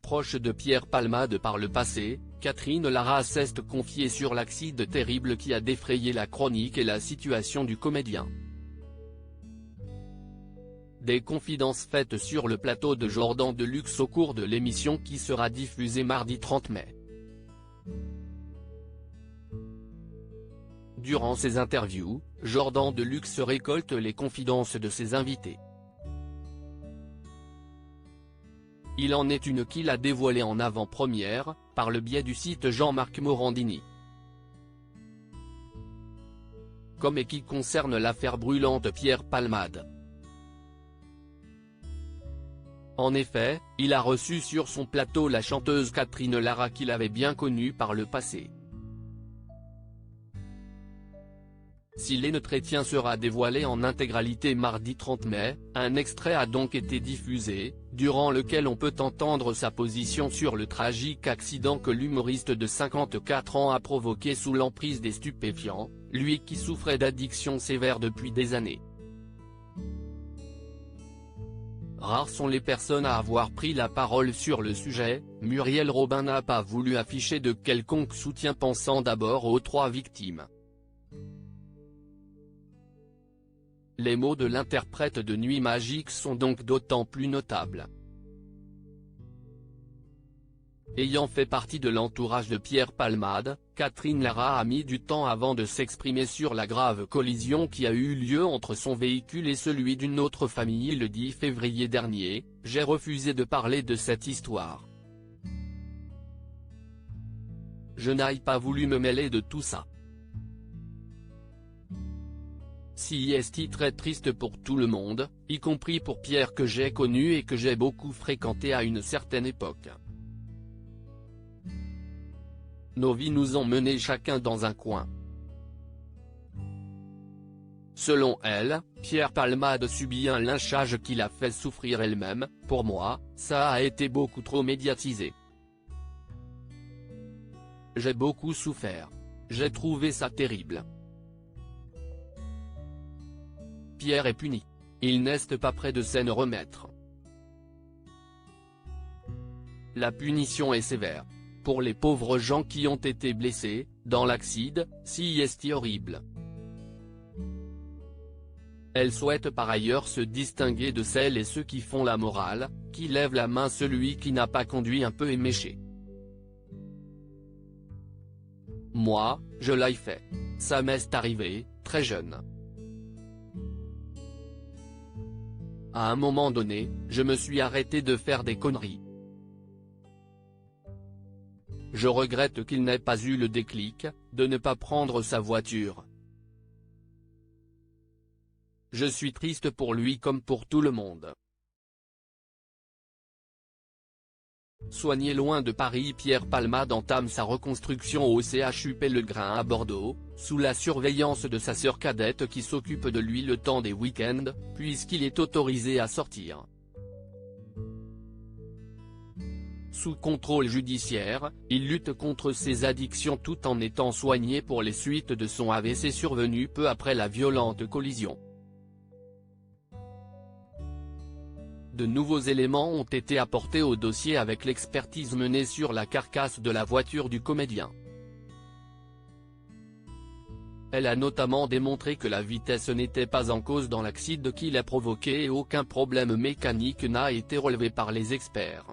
proche de Pierre Palmade par le passé, Catherine Lara s'est confiée sur l'accident terrible qui a défrayé la chronique et la situation du comédien. Des confidences faites sur le plateau de Jordan Deluxe au cours de l'émission qui sera diffusée mardi 30 mai. Durant ses interviews, Jordan Deluxe récolte les confidences de ses invités. Il en est une qu'il a dévoilée en avant-première, par le biais du site Jean-Marc Morandini. Comme et qui concerne l'affaire brûlante Pierre Palmade. En effet, il a reçu sur son plateau la chanteuse Catherine Lara qu'il avait bien connue par le passé. Si l'entretien sera dévoilé en intégralité mardi 30 mai, un extrait a donc été diffusé, durant lequel on peut entendre sa position sur le tragique accident que l'humoriste de 54 ans a provoqué sous l'emprise des stupéfiants, lui qui souffrait d'addiction sévère depuis des années. Rares sont les personnes à avoir pris la parole sur le sujet. Muriel Robin n'a pas voulu afficher de quelconque soutien, pensant d'abord aux 3 victimes. Les mots de l'interprète de Nuit Magique sont donc d'autant plus notables. Ayant fait partie de l'entourage de Pierre Palmade, Catherine Lara a mis du temps avant de s'exprimer sur la grave collision qui a eu lieu entre son véhicule et celui d'une autre famille le 10 février dernier. « J'ai refusé de parler de cette histoire. Je n'ai pas voulu me mêler de tout ça. Si est très triste pour tout le monde, y compris pour Pierre que j'ai connu et que j'ai beaucoup fréquenté à une certaine époque. Nos vies nous ont menés chacun dans un coin. » Selon elle, Pierre Palmade subit un lynchage qui l'a fait souffrir elle-même. « Pour moi, ça a été beaucoup trop médiatisé. J'ai beaucoup souffert. J'ai trouvé ça terrible. Pierre est puni. Il n'est pas près de s'en remettre. La punition est sévère. Pour les pauvres gens qui ont été blessés, dans l'accident, si est horrible. » Elle souhaite par ailleurs se distinguer de celles et ceux qui font la morale, qui lèvent la main celui qui n'a pas conduit un peu éméché. « Moi, je l'ai fait. Ça m'est arrivé, très jeune. À un moment donné, je me suis arrêté de faire des conneries. Je regrette qu'il n'ait pas eu le déclic, de ne pas prendre sa voiture. Je suis triste pour lui comme pour tout le monde. » Soigné loin de Paris, Pierre Palmade entame sa reconstruction au CHUP Legrain à Bordeaux, sous la surveillance de sa sœur cadette qui s'occupe de lui le temps des week-ends, puisqu'il est autorisé à sortir. Sous contrôle judiciaire, il lutte contre ses addictions tout en étant soigné pour les suites de son AVC survenu peu après la violente collision. De nouveaux éléments ont été apportés au dossier avec l'expertise menée sur la carcasse de la voiture du comédien. Elle a notamment démontré que la vitesse n'était pas en cause dans l'accident qui l'a provoqué et aucun problème mécanique n'a été relevé par les experts.